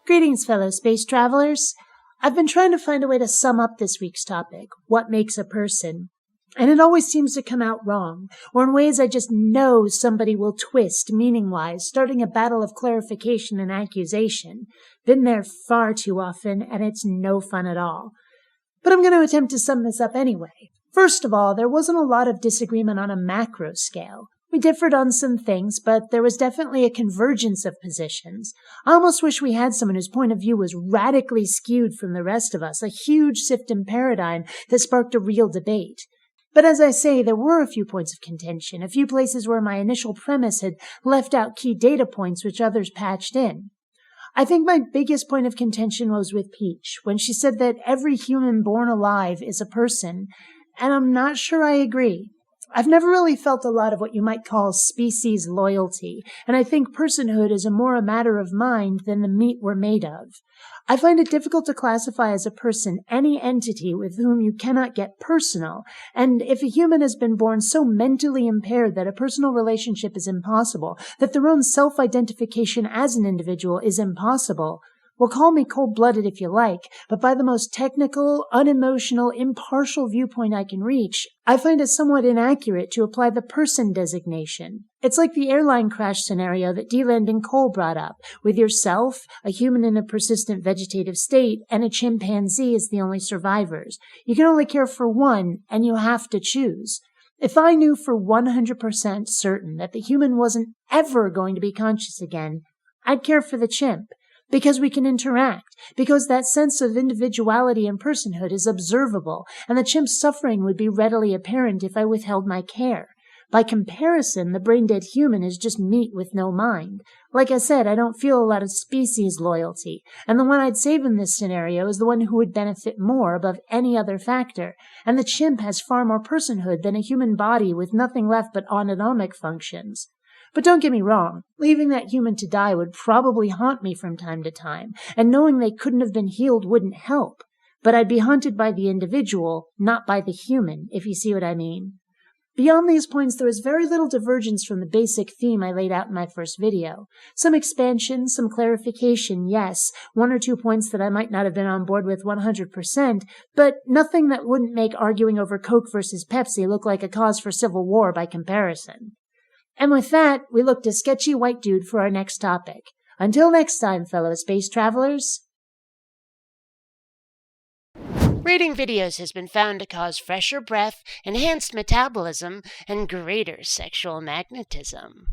Greetings, fellow space travelers. I've been trying to find a way to sum up this week's topic, what makes a person. And it always seems to come out wrong, or in ways I just know somebody will twist meaning-wise, starting a battle of clarification and accusation. Been there far too often, and it's no fun at all. But I'm going to attempt to sum this up anyway. First of all, there wasn't a lot of disagreement on a macro scale. We differed on some things, but there was definitely a convergence of positions. I almost wish we had someone whose point of view was radically skewed from the rest of us, a huge shift in paradigm that sparked a real debate. But as I say, there were a few points of contention, a few places where my initial premise had left out key data points which others patched in. I think my biggest point of contention was with Peach, when she said that every human born alive is a person, and I'm not sure I agree. I've never really felt a lot of what you might call species loyalty, and I think personhood is more a matter of mind than the meat we're made of. I find it difficult to classify as a person any entity with whom you cannot get personal, and if a human has been born so mentally impaired that a personal relationship is impossible, that their own self-identification as an individual is impossible, well, call me cold-blooded if you like, but by the most technical, unemotional, impartial viewpoint I can reach, I find it somewhat inaccurate to apply the person designation. It's like the airline crash scenario that D-Landing Cole brought up, with yourself, a human in a persistent vegetative state, and a chimpanzee as the only survivors. You can only care for one, and you have to choose. If I knew for 100% certain that the human wasn't ever going to be conscious again, I'd care for the chimp. Because we can interact, because that sense of individuality and personhood is observable, and the chimp's suffering would be readily apparent if I withheld my care. By comparison, the brain-dead human is just meat with no mind. Like I said, I don't feel a lot of species loyalty, and the one I'd save in this scenario is the one who would benefit more above any other factor, and the chimp has far more personhood than a human body with nothing left but autonomic functions. But don't get me wrong, leaving that human to die would probably haunt me from time to time, and knowing they couldn't have been healed wouldn't help. But I'd be haunted by the individual, not by the human, if you see what I mean. Beyond these points, there was very little divergence from the basic theme I laid out in my first video. Some expansion, some clarification, yes, one or two points that I might not have been on board with 100%, but nothing that wouldn't make arguing over Coke versus Pepsi look like a cause for civil war by comparison. And with that, we look to Sketchy White Dude for our next topic. Until next time, fellow space travelers. Reading videos has been found to cause fresher breath, enhanced metabolism, and greater sexual magnetism.